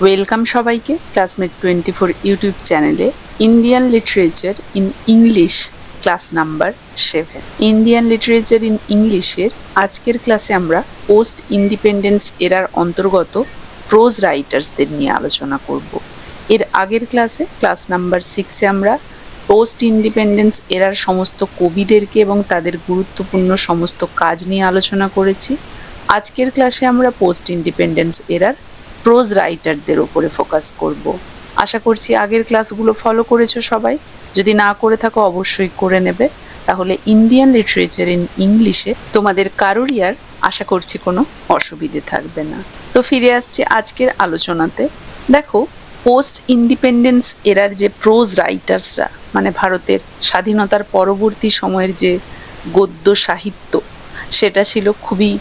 Welcome সবাইকে classmate 24 YouTube চ্যানেলে Indian literature in English class number 7। Indian literature in ইংলিশের আজকের ক্লাসে আমরা পোস্ট ইন্ডিপেন্ডেন্স এরার অন্তর্গত প্রোজ রাইটার্সদের নিয়ে আলোচনা করব। এর আগের ক্লাসে ক্লাস নাম্বার 6-এ আমরা পোস্ট ইন্ডিপেন্ডেন্স এরার সমস্ত কবিদেরকে এবং তাদের গুরুত্বপূর্ণ সমস্ত কাজ নিয়ে আলোচনা করেছি। আজকের ক্লাসে আমরা পোস্ট ইন্ডিপেন্ডেন্স এরার প্রোজ রাইটারদের উপরে ফোকাস করব। আশা করছি আগের ক্লাসগুলো ফলো করেছো সবাই। যদি না করে থাকো অবশ্যই করে নেবে, তাহলে ইন্ডিয়ান লিটারেচার ইন ইংলিশে তোমাদের কারোরই আর আশা করছি কোনো অসুবিধে থাকবে না। তো ফিরে আসছি আজকের আলোচনাতে। দেখো, পোস্ট ইন্ডিপেন্ডেন্স এরার যে প্রোজ রাইটার্সরা, মানে ভারতের স্বাধীনতার পরবর্তী সময়ের যে গদ্য সাহিত্য, সেটা ছিল খুবই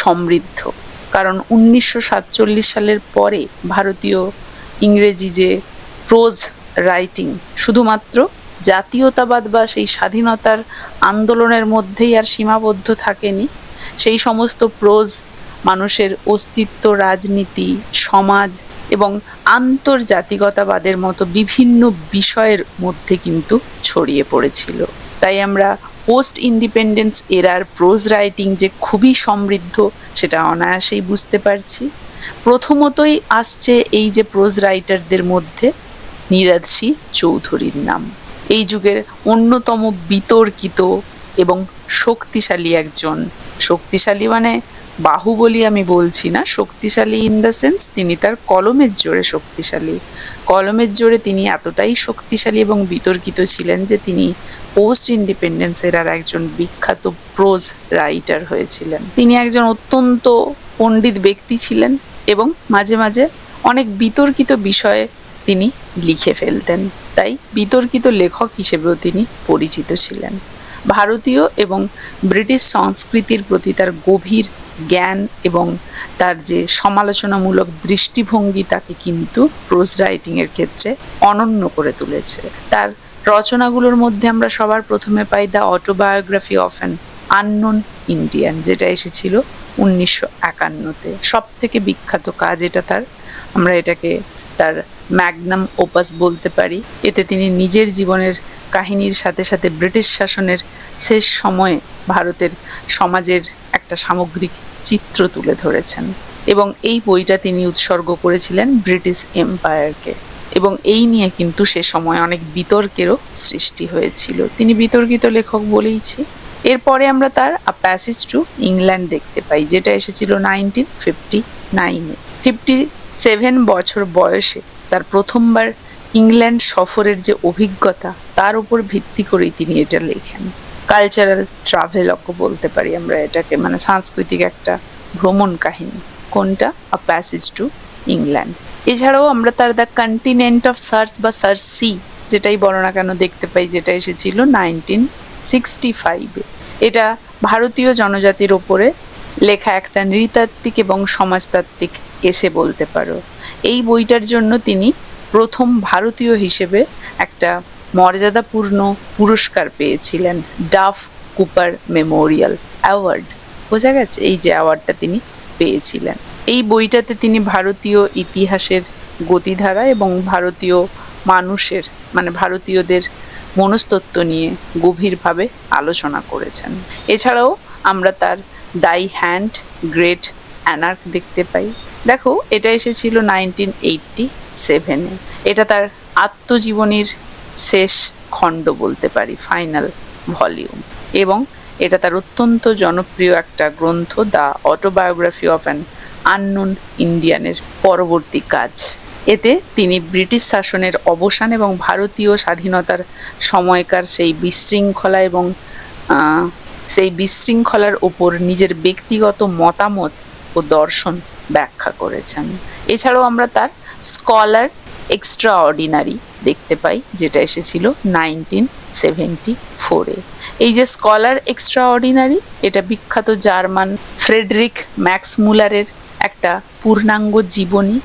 সমৃদ্ধ। কারণ 1947 সালের পরে ভারতীয় ইংরেজি যে প্রোজ রাইটিং শুধুমাত্র জাতীয়তাবাদ বা সেই স্বাধীনতার আন্দোলনের মধ্যেই আর সীমাবদ্ধ থাকেনি। সেই সমস্ত প্রোজ মানুষের অস্তিত্ব, রাজনীতি, সমাজ এবং আন্তর্জাতিকতাবাদের মতো বিভিন্ন বিষয়ের মধ্যে কিন্তু ছড়িয়ে পড়েছিল। তাই আমরা post independence error pros writing যে খুবই সমৃদ্ধ সেটা অনায়াসেই বুঝতে পারছি। প্রথমতই আসছে এই যে প্রোজ রাইটারদের মধ্যে নীরাজী চৌধুরীর নাম। এই যুগের অন্যতম বিতর্কিত এবং শক্তিশালী একজন, শক্তিশালী মানে বাহুবলী আমি বলছি না, শক্তিশালী ইন দ্য সেন্স তিনি তার কলমের জোরে শক্তিশালী। কলমের জোরে তিনি এতটাই শক্তিশালী এবং বিতর্কিত ছিলেন যে তিনি পোস্ট ইন্ডিপেন্ডেন্স এরার একজন বিখ্যাত প্রোজ রাইটার হয়েছিলেন। তিনি একজন অত্যন্ত পণ্ডিত ব্যক্তি ছিলেন এবং মাঝে মাঝে অনেক বিতর্কিত বিষয়ে তিনি লিখে ফেলতেন, তাই বিতর্কিত লেখক হিসেবেও তিনি পরিচিত ছিলেন। ভারতীয় এবং ব্রিটিশ সংস্কৃতির প্রতি তার গভীর জ্ঞান এবং তার যে সমালোচনামূলক দৃষ্টিভঙ্গি তাকে কিন্তু প্রোজ রাইটিংয়ের ক্ষেত্রে অনন্য করে তুলেছে। তার রচনাগুলোর মধ্যে আমরা সবার প্রথমে পাই the autobiography of an unknown Indian, যেটা এসেছিল 1951-তে। সব থেকে বিখ্যাত কাজ এটা তার। আমরা এটাকে তার ম্যাগনাম ওপাস বলতে পারি। এতে তিনি নিজের জীবনের কাহিনীর সাথে সাথে ব্রিটিশ শাসনের শেষ সময়ে ভারতের সমাজের একটা সামগ্রিক চিত্র তুলে ধরেছেন এবং এই বইটা তিনি উৎসর্গ করেছিলেন ব্রিটিশ এম্পায়ারকে। এবং এই নিয়ে কিন্তু সে সময় অনেক বিতর্কেরও সৃষ্টি হয়েছিল। তিনি বিতর্কিত লেখক বলেইছি। এরপরে আমরা তার আ প্যাসেজ টু ইংল্যান্ড দেখতে পাই, যেটা এসেছিল 1959-এ। 57 বছর বয়সে তার প্রথমবার ইংল্যান্ড সফরের যে অভিজ্ঞতা, তার উপর ভিত্তি করেই তিনি এটা লেখেন। কালচারাল ট্রাভেলকও বলতে পারি আমরা এটাকে, মানে সাংস্কৃতিক একটা ভ্রমণ কাহিনী। কোনটা? A passage to England. এছাড়াও আমরা তার দ্য কন্টিনেন্ট অফ সার্চ বা সার্সি, যেটাই বলো না কেন, দেখতে পাই, যেটা এসেছিল 1965-এ। এটা ভারতীয় জনজাতির ওপরে লেখা একটা নৃতাত্ত্বিক এবং সমাজতাত্ত্বিক এসে বলতে পারো। এই বইটার জন্য তিনি প্রথম ভারতীয় হিসেবে একটা মর্যাদাপূর্ণ পুরস্কার পেয়েছিলেন, ডাফ কুপার মেমোরিয়াল অ্যাওয়ার্ড। বোঝা গেছে? এই যে অ্যাওয়ার্ডটা তিনি পেয়েছিলেন। এই বইটাতে তিনি ভারতীয় ইতিহাসের গতিধারা এবং ভারতীয় মানুষের, মানে ভারতীয়দের মনস্তত্ত্ব নিয়ে গভীরভাবে আলোচনা করেছেন। এছাড়াও আমরা তার দাই হ্যান্ড গ্রেট অ্যানার্ক দেখতে পাই। দেখো, এটা এসেছিল 1987-এ। এটা তার আত্মজীবনীর শেষ খণ্ড বলতে পারি, ফাইনাল ভলিউম। এবং এটা তার অত্যন্ত জনপ্রিয় একটা গ্রন্থ, the autobiography of an unknown ইন্ডিয়ানের পরবর্তী কাজ। এতে তিনি ব্রিটিশ শাসনের অবসান এবং ভারতীয় স্বাধীনতার সময়কার সেই বিশৃঙ্খলা এবং সেই বিশৃঙ্খলার ওপর নিজের ব্যক্তিগত মতামত ও দর্শন ব্যাখ্যা করেছেন। এছাড়াও আমরা তার স্কলার এক্সট্রা অর্ডিনারি দেখতে পাই, যেটা এসেছিল 1974-এ। এই যে স্কলার এক্সট্রা অর্ডিনারি, এটা বিখ্যাত জার্মান ফ্রেডরিক ম্যাক্স মুলারের একটা পূর্ণাঙ্গ জীবনী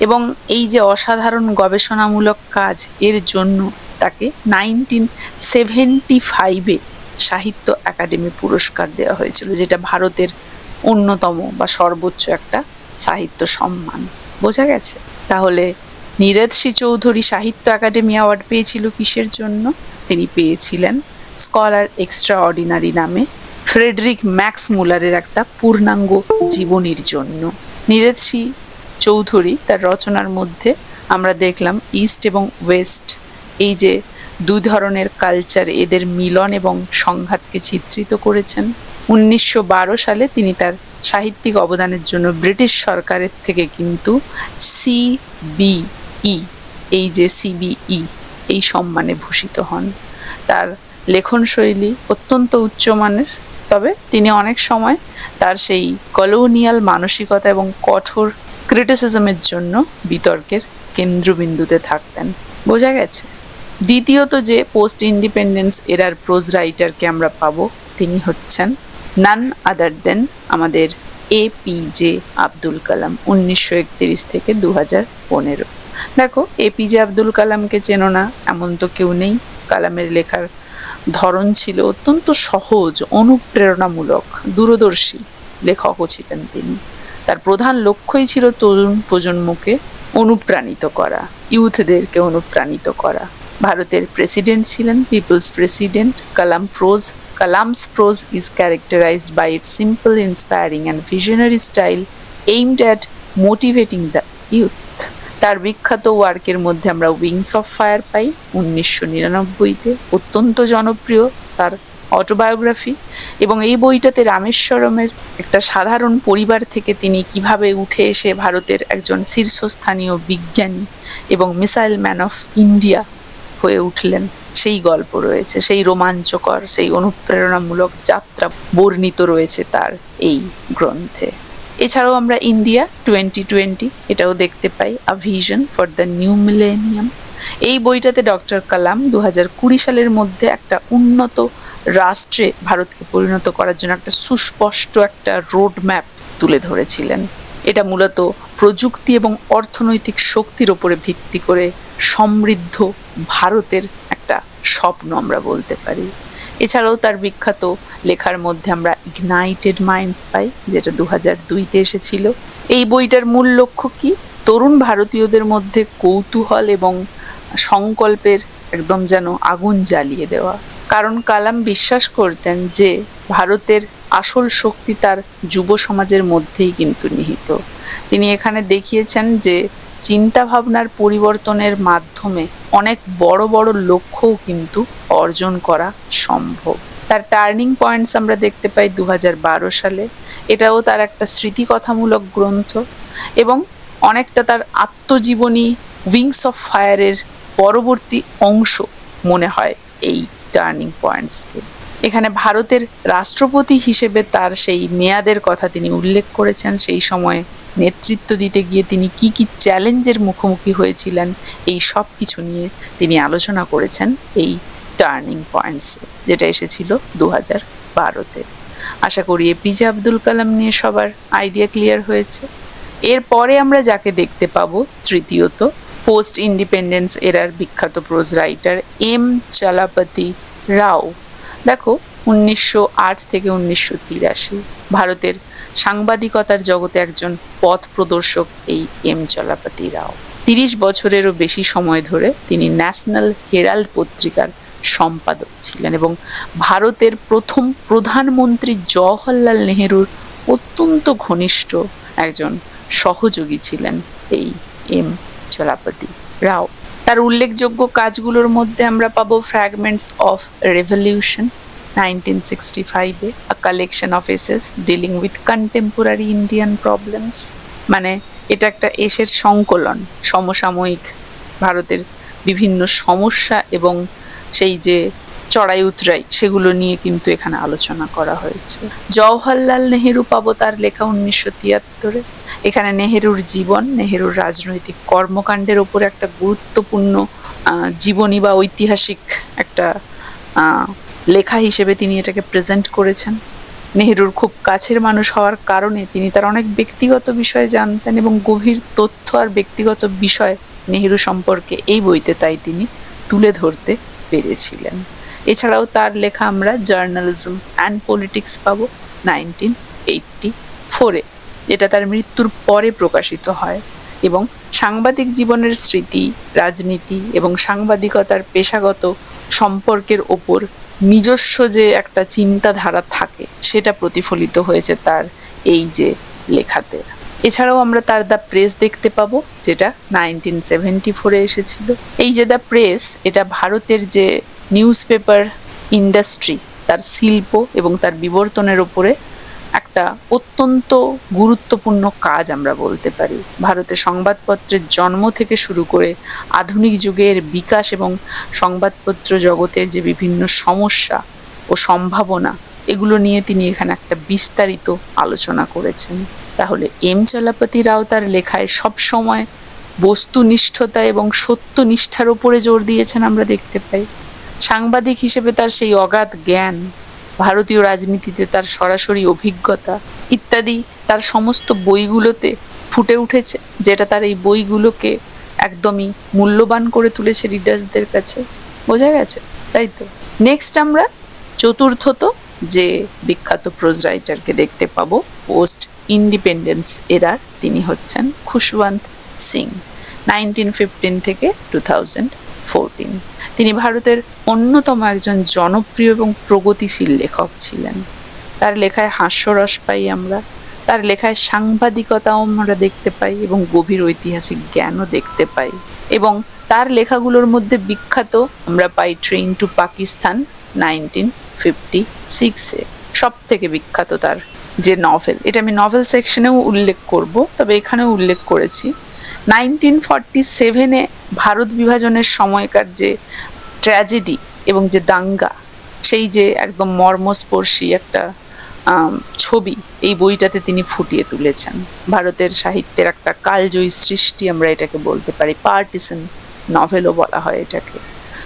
এবং এই যে অসাধারণ গবেষণামূলক কাজ, এর জন্য তাকে 1975-এ সাহিত্য একাডেমি পুরস্কার দেওয়া হয়েছিল, যেটা ভারতের অন্যতম বা সর্বোচ্চ একটা সাহিত্য সম্মান। বোঝা গেছে? তাহলে নীরদ সি চৌধুরী সাহিত্য একাডেমি অ্যাওয়ার্ড পেয়েছিল কিসের জন্য? তিনি পেয়েছিলেন স্কলার এক্সট্রা অর্ডিনারি নামে ফ্রেডরিক ম্যাক্স মুলারের একটা পূর্ণাঙ্গ জীবনীর জন্য। নীরদ সি চৌধুরী তার রচনার মধ্যে আমরা দেখলাম ইস্ট এবং ওয়েস্ট, এই যে দুই ধরনের কালচার, এদের মিলন এবং সংঘাতকে চিত্রিত করেছেন। 1912 সালে তিনি তার সাহিত্যিক অবদানের জন্য ব্রিটিশ সরকারের থেকে কিন্তু সিবিই, এই যে সিবিই, এই সম্মানে ভূষিত হন। তার লেখন শৈলী অত্যন্ত উচ্চমানের, তবে তিনি অনেক সময় তার সেই কলোনিয়াল মানসিকতা এবং কঠোর ক্রিটিসিজমের জন্য বিতর্কের কেন্দ্রবিন্দুতে থাকতেন। বোঝা গেছে? দ্বিতীয়ত যে পোস্ট ইন্ডিপেন্ডেন্স এরার প্রোজ রাইটারকে আমরা পাবো, তিনি হচ্ছেন নান আদার দেন আমাদের এপিজে আব্দুল কালাম, 1931 থেকে 2015। দেখো, এপিজে আব্দুল কালামকে চেনো না এমন তো কেউ নেই। কালামের লেখার ধরন ছিল অত্যন্ত সহজ, অনুপ্রেরণামূলক, দূরদর্শী লেখকও ছিলেন তিনি। তার প্রধান লক্ষ্যই ছিল তরুণ প্রজন্মকে অনুপ্রাণিত করা, ইউথদেরকে অনুপ্রাণিত করা। ভারতের প্রেসিডেন্ট ছিলেন people's president. Kalam's prose is characterized by its simple, inspiring and visionary style aimed at motivating the youth. তার বিখ্যাত ওয়ার্কের মধ্যে আমরা উইংস অফ ফায়ার পাই 1999-তে, অত্যন্ত জনপ্রিয় তার অটোবায়োগ্রাফি। এবং এই বইটাতে রামেশ্বরমের একটা সাধারণ পরিবার থেকে তিনি কিভাবে উঠে এসে ভারতের একজন শীর্ষস্থানীয় বিজ্ঞানী এবং মিসাইল ম্যান অফ ইন্ডিয়া হয়ে উঠলেন, সেই গল্প রয়েছে, সেই রোমাঞ্চকর, সেই অনুপ্রেরণামূলক যাত্রা বর্ণিত রয়েছে তার এই গ্রন্থে। এছাড়াও আমরা ইন্ডিয়া 2020 এটাও দেখতে পাই, a vision for the new millennium. এই বইটাতে ডক্টর কালাম 2020 সালের মধ্যে একটা উন্নত রাষ্ট্রে ভারতকে পরিণত করার জন্য একটা সুস্পষ্ট একটা রোড ম্যাপ তুলে ধরেছিলেন। এটা মূলত প্রযুক্তি এবং অর্থনৈতিক শক্তির ওপরে ভিত্তি করে সমৃদ্ধ ভারতের একটা স্বপ্ন আমরা বলতে পারি। এছাড়াও তার বিখ্যাত লেখার মধ্যে আমরা ইগনাইটেড মাইন্ডস পাই, যেটা 2002-তে এসেছিল। এই বইটার মূল লক্ষ্য কি? তরুণ ভারতীয়দের মধ্যে কৌতূহল এবং সংকল্পের একদম যেন আগুন জ্বালিয়ে দেওয়া। কারণ কালাম বিশ্বাস করতেন যে ভারতের আসল শক্তি তার যুব সমাজের মধ্যেই কিন্তু নিহিত। তিনি এখানে দেখিয়েছেন যে চিন্তা ভাবনার পরিবর্তনের মাধ্যমে অনেক বড় বড় লক্ষ্যও কিন্তু অর্জন করা সম্ভব। তার টার্নিং পয়েন্টস আমরা দেখতে পাই 2012 সালে। এটাও তার একটা স্মৃতিকথামূলক গ্রন্থ এবং অনেকটা তার আত্মজীবনী উইংস অফ ফায়ারের পরবর্তী অংশ মনে হয় এই টার্নিং পয়েন্টসকে। এখানে ভারতের রাষ্ট্রপতি হিসেবে তার সেই মেয়াদের কথা তিনি উল্লেখ করেছেন। সেই সময় নেতৃত্ব দিতে গিয়ে তিনি কি কি চ্যালেঞ্জের মুখোমুখি হয়েছিলেন, এই সব কিছু নিয়ে তিনি আলোচনা করেছেন এই টার্নিং পয়েন্টসে, যেটা এসেছিল 2012-তে। আশা করি এপিজে আব্দুল কালাম নিয়ে সবার আইডিয়া ক্লিয়ার হয়েছে। এরপরে আমরা যাকে দেখতে পাবো তৃতীয়ত, পোস্ট ইন্ডিপেন্ডেন্স এরার বিখ্যাত প্রোজ রাইটার এম চলাপতি রাও। দেখো, 1908 থেকে 1983 ভারতের সাংবাদিকতার জগতে একজন পথ প্রদর্শক এই এম চলাপতি রাও। 30 বছরেরও বেশি সময় ধরে তিনি ন্যাশনাল হেরাল্ড পত্রিকার সম্পাদক ছিলেন এবং ভারতের প্রথম প্রধানমন্ত্রী জওহরলাল নেহেরুর অত্যন্ত ঘনিষ্ঠ একজন সহযোগী ছিলেন এই এম চলাপতি রাও। তার উল্লেখযোগ্য কাজগুলোর মধ্যে আমরা পাবো ফ্র্যাগমেন্টস অফ রেভলিউশন 1965-এ, a collection of essays dealing with contemporary Indian problems. মানে এটা একটা এসের সংকলন, সমসাময়িক ভারতের বিভিন্ন সমস্যা এবং সেই যে চড়াই উতরাই সেগুলো নিয়ে কিন্তু এখানে আলোচনা করা হয়েছে। জওহরলাল নেহেরু পাবো তার লেখা 1973-এ। এখানে নেহেরুর জীবন, নেহেরুর রাজনৈতিক কর্মকাণ্ডের ওপর একটা গুরুত্বপূর্ণ জীবনী বা ঐতিহাসিক একটা লেখা হিসেবে তিনি এটাকে প্রেজেন্ট করেছেন। নেহেরুর খুব কাছের মানুষ হওয়ার কারণে তিনি তার অনেক ব্যক্তিগত বিষয় জানতেন এবং গভীর তথ্য আর ব্যক্তিগত বিষয় নেহেরু সম্পর্কে এই বইতে তাই তিনি তুলে ধরতে পেরেছিলেন। এছাড়াও তার লেখা আমরা জার্নালিজম অ্যান্ড পলিটিক্স পাবো 1984-এ, যেটা তার মৃত্যুর পরে প্রকাশিত হয় এবং সাংবাদিক জীবনের স্মৃতি, রাজনীতি এবং সাংবাদিকতার পেশাগত সম্পর্কের ওপর নিজস্ব যে একটা চিন্তাধারা থাকে সেটা প্রতিফলিত হয়েছে তার এই যে লেখাতে। এছাড়াও আমরা তার দ্য প্রেস দেখতে পাবো, যেটা 1974-এ এসেছিল। এই যে দ্য প্রেস, এটা ভারতের যে নিউজ পেপার ইন্ডাস্ট্রি, তার শিল্প এবং তার বিবর্তনের ওপরে একটা অত্যন্ত গুরুত্বপূর্ণ কাজ আমরা বলতে পারি। ভারতের সংবাদপত্রের জন্ম থেকে শুরু করে আধুনিক যুগের বিকাশ এবং সংবাদপত্র জগতের যে বিভিন্ন সমস্যা ও সম্ভাবনা, এগুলো নিয়ে তিনি এখানে একটা বিস্তারিত আলোচনা করেছেন। তাহলে এম চলাপতি রাও তার লেখায় সবসময় বস্তুনিষ্ঠতা এবং সত্যনিষ্ঠার ওপরে জোর দিয়েছেন আমরা দেখতে পাই। সাংবাদিক হিসেবে তার সেই অগাধ জ্ঞান, ভারতীয় রাজনীতিতে তার সরাসরি অভিজ্ঞতা ইত্যাদি তার সমস্ত বইগুলোতে ফুটে উঠেছে, যেটা তার এই বইগুলোকে একদমই মূল্যবান করে তুলেছে রিডার্সদের কাছে। বোঝা গেছে, তাই তো? নেক্সট আমরা চতুর্থত যে বিখ্যাত প্রোজ রাইটারকে দেখতে পাবো পোস্ট ইন্ডিপেন্ডেন্স এরার, তিনি হচ্ছেন খুশবন্ত সিং। 1915 থেকে 2014 তিনি ভারতের অন্যতম একজন জনপ্রিয় এবং প্রগতিশীল লেখক ছিলেন। তার লেখায় হাস্যরস পাই আমরা, তার লেখায় সাংবাদিকতাও আমরা দেখতে পাই এবং গভীর ঐতিহাসিক জ্ঞানও দেখতে পাই। এবং তার লেখাগুলোর মধ্যে বিখ্যাত আমরা পাই ট্রেন টু পাকিস্তান 1956-এ, সব থেকে বিখ্যাত তার যে নভেল। এটা আমি নভেল সেকশনেও উল্লেখ করব, তবে এখানেও উল্লেখ করেছি। 1947-এ ভারত বিভাজনের সময়কার যে ট্র্যাজেডি এবং যে দাঙ্গা, সেই যে একদম মর্মস্পর্শী একটা ছবি এই বইটাতে তিনি ফুটিয়ে তুলেছেন। ভারতের সাহিত্যের একটা কালজয়ী সৃষ্টি আমরা এটাকে বলতে পারি, পার্টিসান নভেলও বলা হয় এটাকে।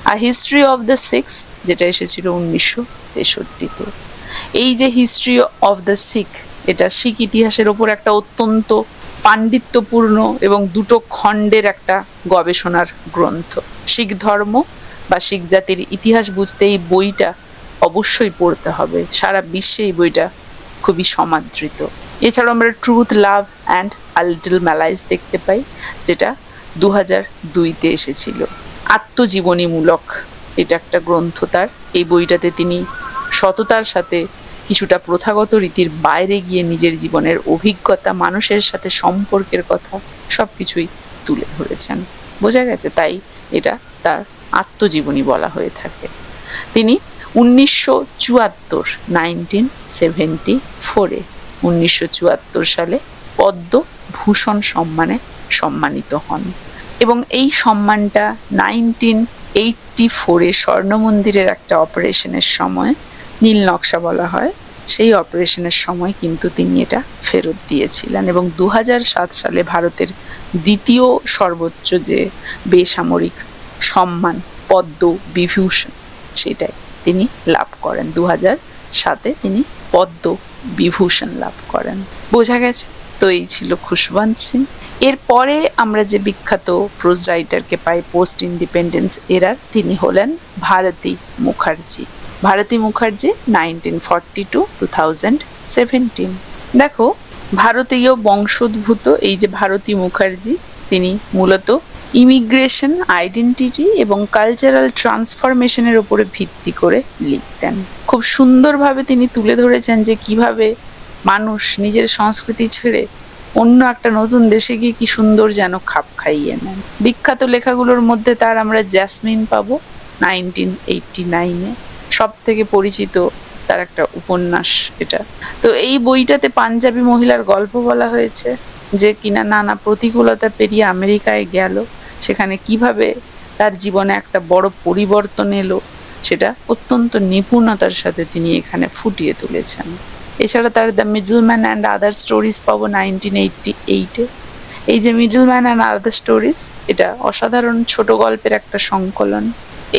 আর হিস্ট্রি অফ দ্য সিক্স, যেটা এসেছিল 1963-তে। এই যে হিস্ট্রি অফ দ্য শিখ, এটা শিখ ইতিহাসের ওপর একটা অত্যন্ত পাণ্ডিত্যপূর্ণ এবং দুটো খণ্ডের একটা গবেষণার গ্রন্থ। শিখ ধর্ম বা শিখ জাতির ইতিহাস বুঝতে এই বইটা অবশ্যই পড়তে হবে। সারা বিশ্বে এই বইটা খুবই সমাদৃত। এছাড়াও আমরা truth, love and a little malaise দেখতে পাই, যেটা 2002-তে এসেছিল। আত্মজীবনীমূলক এটা একটা গ্রন্থ তার। এই বইটাতে তিনি সততার সাথে কিছুটা প্রথাগত রীতির বাইরে গিয়ে নিজের জীবনের অভিজ্ঞতা, মানুষের সাথে সম্পর্কের কথা সবকিছুই তুলে ধরেছেন। বোঝা গেছে, তাই এটা তার আত্মজীবনী বলা হয়ে থাকে। তিনি 1974 সালে পদ্মভূষণ সম্মানে সম্মানিত হন এবং এই সম্মানটা 1984-এ স্বর্ণ মন্দিরের একটা অপারেশনের সময়, নীল নকশা বলা হয়, সেই অপারেশনের সময় কিন্তু তিনি এটা ফেরত দিয়েছিলেন এবং 2007 সালে ভারতের দ্বিতীয় সর্বোচ্চ যে বেসামরিক সম্মান পদ্মবিভূষণ, সেটাই তিনি লাভ করেন। 2007-এ তিনি পদ্মবিভূষণ লাভ করেন। বোঝা গেছে তো? এই ছিল খুশবন্ত সিং। এরপরে আমরা যে বিখ্যাত প্রোজ রাইটারকে পাই পোস্ট ইন্ডিপেন্ডেন্স এরার, তিনি হলেন ভারতী মুখার্জি। ভারতী মুখার্জি 1942-2017। দেখো, ভারতীয় বংশোদ্ভূত এই যে ভারতী মুখার্জি, তিনি মূলত ইমিগ্রেশন, আইডেন্টিটি এবং কালচারাল ট্রান্সফরমেশনের উপরে ভিত্তি করে লিখতেন। খুব সুন্দরভাবে তিনি তুলে ধরেছেন যে কিভাবে মানুষ নিজের সংস্কৃতি ছেড়ে অন্য একটা নতুন দেশে গিয়ে কি সুন্দর যেন খাপ খাইয়ে নেন। বিখ্যাত লেখাগুলোর মধ্যে তার আমরা জ্যাসমিন পাবো 1989-এ, সব থেকে পরিচিত তার একটা উপন্যাস এটা। তো এই বইটাতে পাঞ্জাবি মহিলার গল্প বলা হয়েছে, যে কিনা নানা প্রতিকূলতা পেরিয়ে আমেরিকায় গেল, সেখানে কিভাবে তার জীবনে একটা বড় পরিবর্তন এলো, সেটা অত্যন্ত নিপুণতার সাথে তিনি এখানে ফুটিয়ে তুলেছেন। এছাড়া তার the middleman and other stories পাবো 1988-এ। এই যে মিডলম্যান অ্যান্ড আদার স্টোরিজ, এটা অসাধারণ ছোট গল্পের একটা সংকলন।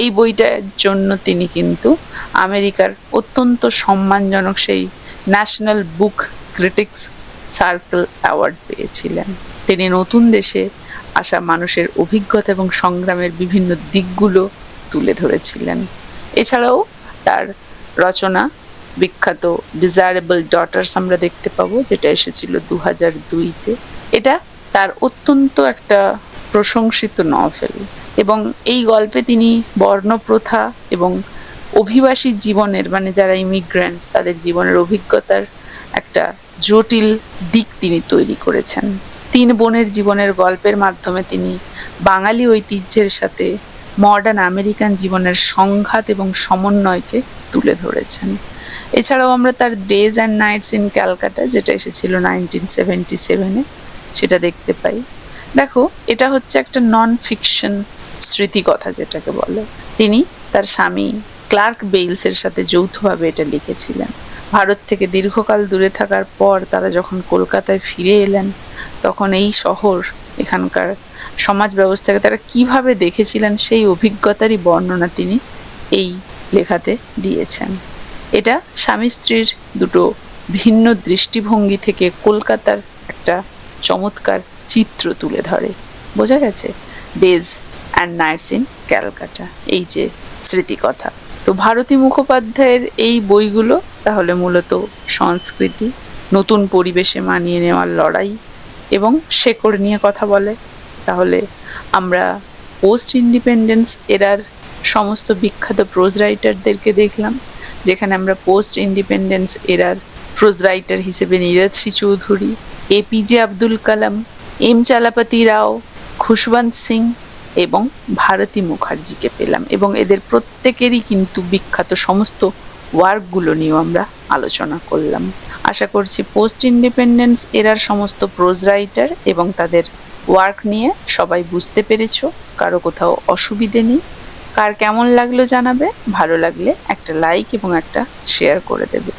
এই বইটার জন্য তিনি কিন্তু আমেরিকার অত্যন্ত সম্মানজনক সেই ন্যাশনাল বুক ক্রিটিক্স সার্কেল অ্যাওয়ার্ড পেয়েছিলেন। তিনি নতুন দেশে আসা মানুষের অভিজ্ঞতা এবং সংগ্রামের বিভিন্ন দিকগুলো তুলে ধরেছিলেন। এছাড়াও তার রচনা বিখ্যাত ডিজায়ারেবল ডটার্স আমরা দেখতে পাবো, যেটা এসেছিল 2002-তে। এটা তার অত্যন্ত একটা প্রশংসিত নভেল। এবং এই গল্পে তিনি বর্ণপ্রথা এবং অভিবাসী জীবনের, মানে যারা ইমিগ্রেন্টস, তাদের জীবনের অভিজ্ঞতার একটা জটিল দিক তিনি তৈরি করেছেন। 3 বোনের জীবনের গল্পের মাধ্যমে তিনি বাঙালি ঐতিহ্যের সাথে মডার্ন আমেরিকান জীবনের সংঘাত এবং সমন্বয়কে তুলে ধরেছেন। এছাড়াও আমরা তার days and nights in Calcutta, যেটা এসেছিল 1977-এ, সেটা দেখতে পাই। দেখো, এটা হচ্ছে একটা নন ফিকশন স্মৃতিকথা যেটাকে বলে। তিনি তার স্বামী ক্লার্ক বেইলসের সাথে যৌথভাবে এটা লিখেছিলেন। ভারত থেকে দীর্ঘকাল দূরে থাকার পর তারা যখন কলকাতায় ফিরে এলেন, তখন এই শহর, এখানকার সমাজ ব্যবস্থাকে তারা কিভাবে দেখেছিলেন সেই অভিজ্ঞতারই বর্ণনা তিনি এই লেখাতে দিয়েছেন। এটা স্বামী স্ত্রীর দুটো ভিন্ন দৃষ্টিভঙ্গি থেকে কলকাতার একটা চমৎকার চিত্র তুলে ধরে। বোঝা গেছে? Days and nights in Calcutta, এই যে স্মৃতিকথা। তো ভারতী মুখোপাধ্যায়ের এই বইগুলো তাহলে মূলত সংস্কৃতি, নতুন পরিবেশে মানিয়ে নেওয়ার লড়াই এবং শেকড় নিয়ে কথা বলে। তাহলে আমরা পোস্ট ইন্ডিপেন্ডেন্স এরার সমস্ত বিখ্যাত প্রোজ রাইটারদেরকে দেখলাম, যেখানে আমরা post independence error pros writer হিসেবে নীরজ চৌধুরী, এপিজে আব্দুল কালাম, এম চালাপতি রাও, খুশবন্ত সিং এবং ভারতী মুখার্জিকে পেলাম। এবং এদের প্রত্যেকেরই কিন্তু বিখ্যাত সমস্ত ওয়ার্কগুলো নিয়েও আমরা আলোচনা করলাম। আশা করছি পোস্ট ইন্ডিপেন্ডেন্স এরার সমস্ত প্রোজ রাইটার এবং তাদের ওয়ার্ক নিয়ে সবাই বুঝতে পেরেছো, কারো কোথাও অসুবিধে নেই। কার কেমন লাগলো জানাবে, ভালো লাগলে একটা লাইক এবং একটা শেয়ার করে দেবে।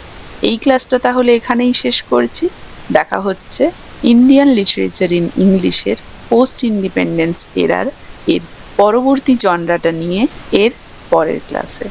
এই ক্লাসটা তাহলে এখানেই শেষ করছি। দেখা হচ্ছে ইন্ডিয়ান লিটারেচার ইন ইংলিশের পোস্ট ইন্ডিপেন্ডেন্স এরার এর পরবর্তী জনরাটা নিয়ে এর পরের ক্লাসে।